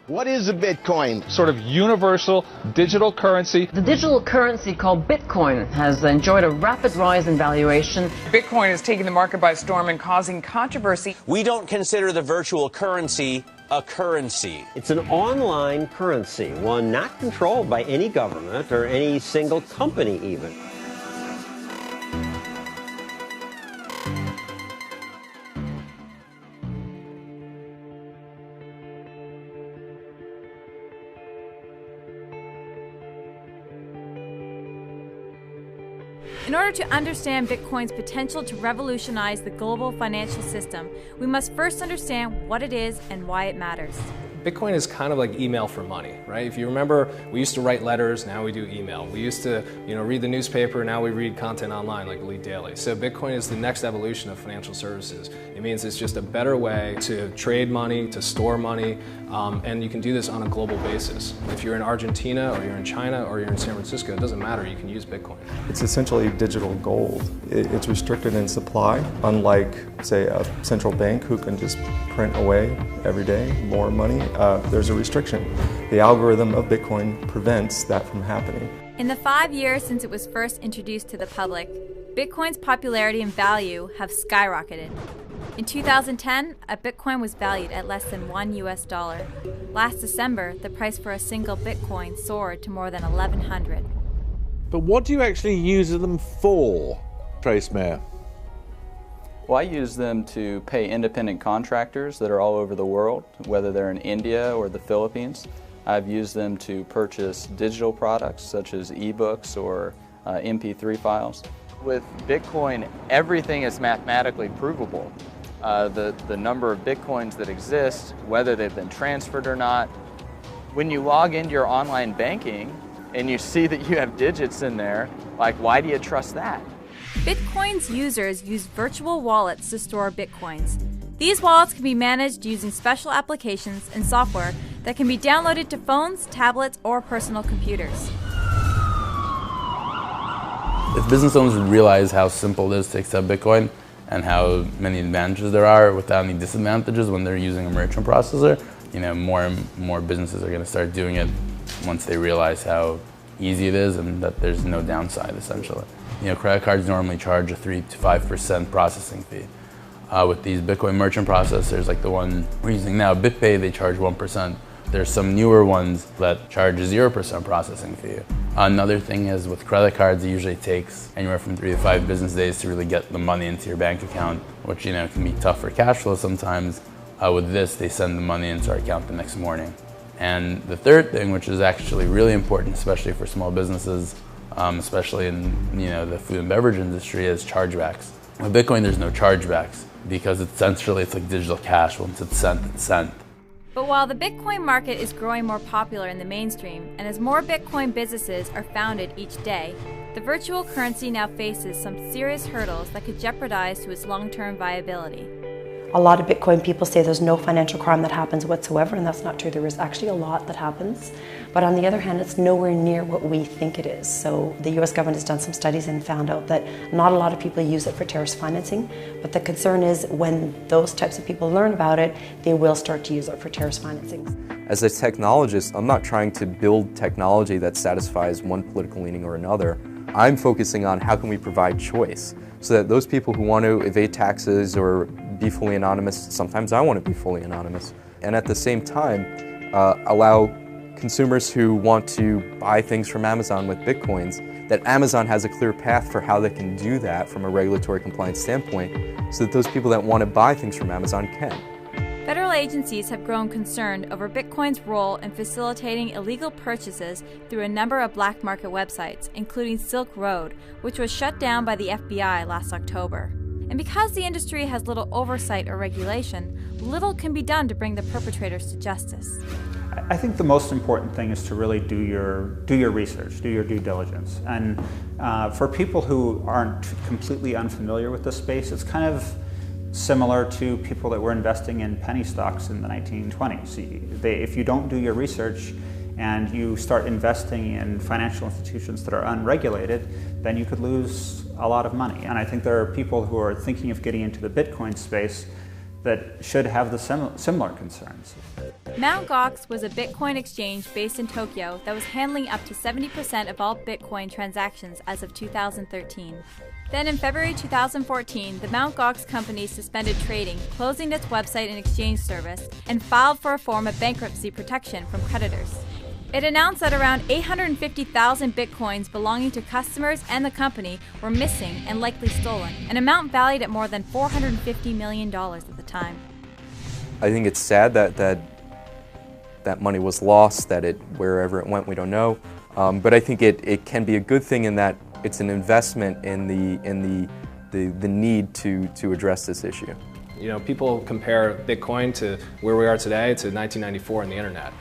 What is a Bitcoin? Sort of universal digital currency. The digital currency called Bitcoin has enjoyed a rapid rise in valuation. Bitcoin is taking the market by storm and causing controversy. We don't consider the virtual currency a currency. It's an online currency, one not controlled by any government or any single company even. In order to understand Bitcoin's potential to revolutionize the global financial system, we must first understand what it is and why it matters. Bitcoin is kind of like email for money, right? If you remember, we used to write letters, now we do email. We used to, read the newspaper, now we read content online like Elite Daily. So Bitcoin is the next evolution of financial services. It means it's just a better way to trade money, to store money, and you can do this on a global basis. If you're in Argentina, or you're in China, or you're in San Francisco, it doesn't matter, you can use Bitcoin. It's essentially digital gold. It's restricted in supply, unlike, say, a central bank who can just print away every day more money. There's a restriction. The algorithm of Bitcoin prevents that from happening. In the 5 years since it was first introduced to the public, Bitcoin's popularity and value have skyrocketed. In 2010, a Bitcoin was valued at less than $1 US. Last December, the price for a single Bitcoin soared to more than $1,100. But what do you actually use them for, Trace Mayer? Well, I use them to pay independent contractors that are all over the world, whether they're in India or the Philippines. I've used them to purchase digital products such as ebooks or MP3 files. With Bitcoin, everything is mathematically provable. The number of Bitcoins that exist, whether they've been transferred or not. When you log into your online banking and you see that you have digits in there, like, why do you trust that? Bitcoin's users use virtual wallets to store Bitcoins. These wallets can be managed using special applications and software that can be downloaded to phones, tablets, or personal computers. If business owners would realize how simple it is to accept Bitcoin and how many advantages there are without any disadvantages when they're using a merchant processor, more and more businesses are going to start doing it once they realize how easy it is and that there's no downside, essentially. Credit cards normally charge a 3 to 5% processing fee. With these Bitcoin merchant processors, like the one we're using now, BitPay, they charge 1%. There's some newer ones that charge a 0% processing fee. Another thing is with credit cards, it usually takes anywhere from 3 to 5 business days to really get the money into your bank account, which can be tough for cash flow sometimes. With this, they send the money into our account the next morning. And the third thing, which is actually really important, especially for small businesses, especially in the food and beverage industry, is chargebacks. With Bitcoin, there's no chargebacks because it's like digital cash. Once it's sent, it's sent. But while the Bitcoin market is growing more popular in the mainstream, and as more Bitcoin businesses are founded each day, the virtual currency now faces some serious hurdles that could jeopardize to its long-term viability. A lot of Bitcoin people say there's no financial crime that happens whatsoever, and that's not true. There is actually a lot that happens. But on the other hand, it's nowhere near what we think it is. So the US government has done some studies and found out that not a lot of people use it for terrorist financing. But the concern is when those types of people learn about it, they will start to use it for terrorist financing. As a technologist, I'm not trying to build technology that satisfies one political leaning or another. I'm focusing on how can we provide choice so that those people who want to evade taxes or be fully anonymous, sometimes I want to be fully anonymous, and at the same time allow consumers who want to buy things from Amazon with Bitcoins, that Amazon has a clear path for how they can do that from a regulatory compliance standpoint so that those people that want to buy things from Amazon can. Federal agencies have grown concerned over Bitcoin's role in facilitating illegal purchases through a number of black market websites, including Silk Road, which was shut down by the FBI last October. And because the industry has little oversight or regulation, little can be done to bring the perpetrators to justice. I think the most important thing is to really do your research, do your due diligence. And for people who aren't completely unfamiliar with this space, it's kind of similar to people that were investing in penny stocks in the 1920s. If you don't do your research and you start investing in financial institutions that are unregulated, then you could lose a lot of money. And I think there are people who are thinking of getting into the Bitcoin space that should have the similar concerns. Mt. Gox was a Bitcoin exchange based in Tokyo that was handling up to 70% of all Bitcoin transactions as of 2013. Then in February 2014, the Mt. Gox company suspended trading, closing its website and exchange service, and filed for a form of bankruptcy protection from creditors. It announced that around 850,000 Bitcoins belonging to customers and the company were missing and likely stolen, an amount valued at more than $450 million at the time. I think it's sad that money was lost, that wherever it went, we don't know. But I think it can be a good thing in that it's an investment in the need to address this issue. You know, people compare Bitcoin to where we are today to 1994 and the internet.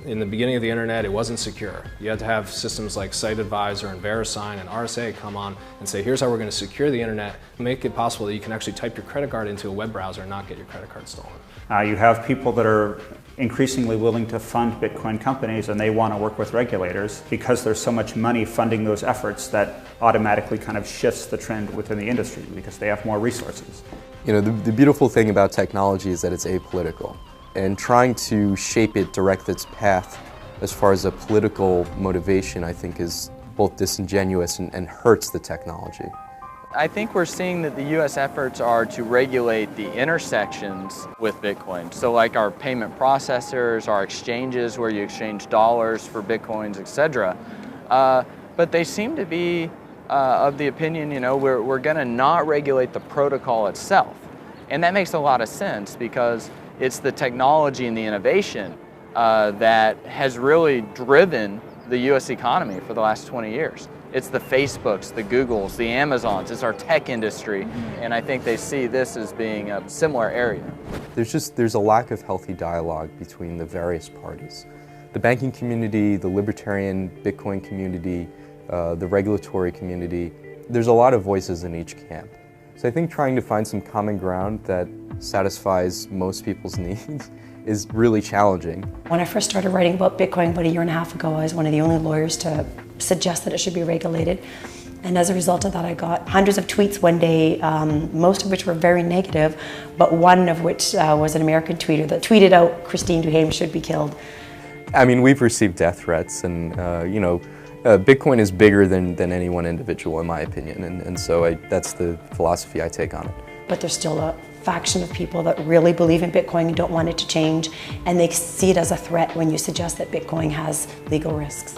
In the beginning of the internet, it wasn't secure. You had to have systems like SiteAdvisor and VeriSign and RSA come on and say, here's how we're going to secure the internet, make it possible that you can actually type your credit card into a web browser and not get your credit card stolen. You have people that are increasingly willing to fund Bitcoin companies, and they want to work with regulators because there's so much money funding those efforts that automatically kind of shifts the trend within the industry because they have more resources. You know, the beautiful thing about technology is that it's apolitical. And trying to shape it, direct its path as far as a political motivation, I think is both disingenuous and hurts the technology. I think we're seeing that the U.S. efforts are to regulate the intersections with Bitcoin. So like our payment processors, our exchanges where you exchange dollars for Bitcoins, etc. But they seem to be of the opinion, you know, we're going to not regulate the protocol itself. And that makes a lot of sense because it's the technology and the innovation that has really driven the U.S. economy for the last 20 years. It's the Facebooks, the Googles, the Amazons, it's our tech industry, and I think they see this as being a similar area. There's a lack of healthy dialogue between the various parties. The banking community, the libertarian Bitcoin community, the regulatory community, there's a lot of voices in each camp. So I think trying to find some common ground that satisfies most people's needs is really challenging. When I first started writing about Bitcoin about a year and a half ago, I was one of the only lawyers to suggest that it should be regulated. And as a result of that, I got hundreds of tweets one day, most of which were very negative, but one of which was an American tweeter that tweeted out Christine Duhame should be killed. I mean, we've received death threats, and you know, Bitcoin is bigger than any one individual, in my opinion, and so that's the philosophy I take on it. But there's still a faction of people that really believe in Bitcoin and don't want it to change, and they see it as a threat when you suggest that Bitcoin has legal risks.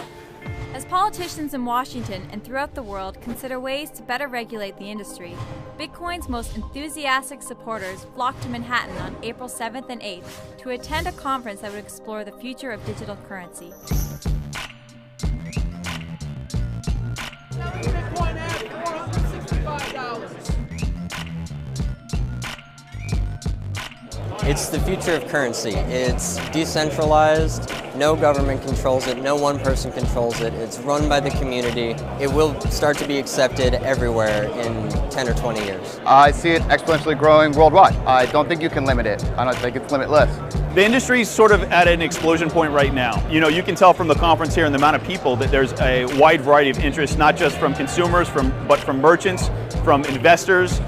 As politicians in Washington and throughout the world consider ways to better regulate the industry, Bitcoin's most enthusiastic supporters flocked to Manhattan on April 7th and 8th to attend a conference that would explore the future of digital currency. Bitcoin at $465. It's the future of currency. It's decentralized, no government controls it, no one person controls it. It's run by the community. It will start to be accepted everywhere in 10 or 20 years. I see it exponentially growing worldwide. I don't think you can limit it. I don't think it's limitless. The industry is sort of at an explosion point right now. You know, you can tell from the conference here and the amount of people that there's a wide variety of interests, not just from consumers, but from merchants, from investors,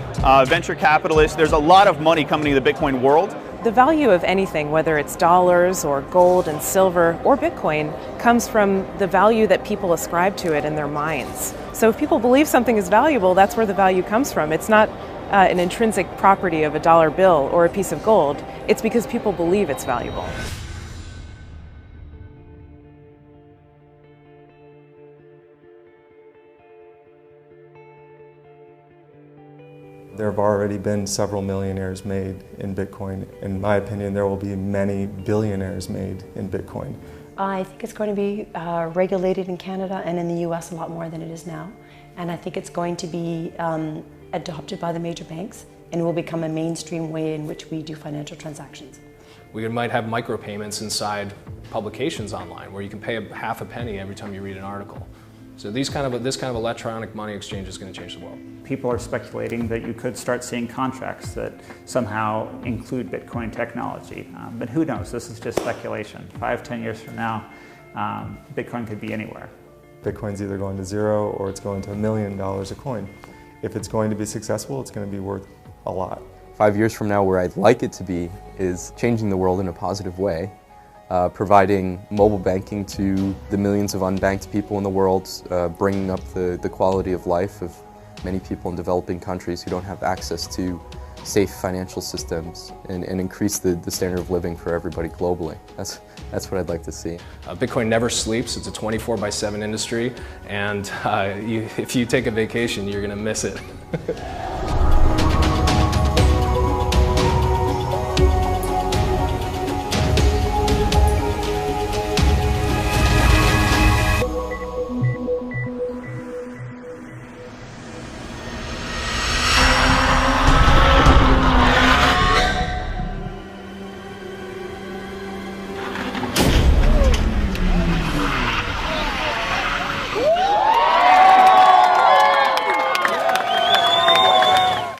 venture capitalists. There's a lot of money coming to the Bitcoin world. The value of anything, whether it's dollars or gold and silver or Bitcoin, comes from the value that people ascribe to it in their minds. So if people believe something is valuable, that's where the value comes from. It's not an intrinsic property of a dollar bill or a piece of gold. It's because people believe it's valuable. There have already been several millionaires made in Bitcoin. In my opinion, there will be many billionaires made in Bitcoin. I think it's going to be regulated in Canada and in the US a lot more than it is now. And I think it's going to be adopted by the major banks and will become a mainstream way in which we do financial transactions. We might have micropayments inside publications online where you can pay half a penny every time you read an article. So this kind of electronic money exchange is going to change the world. People are speculating that you could start seeing contracts that somehow include Bitcoin technology. But who knows? This is just speculation. 5, 10 years from now, Bitcoin could be anywhere. Bitcoin's either going to zero or it's going to $1 million a coin. If it's going to be successful, it's going to be worth a lot. 5 years from now, where I'd like it to be is changing the world in a positive way. providing mobile banking to the millions of unbanked people in the world, bringing up the quality of life of many people in developing countries who don't have access to safe financial systems, and increase the standard of living for everybody globally. That's what I'd like to see. Bitcoin never sleeps. It's a 24/7 industry, and if you take a vacation, you're going to miss it.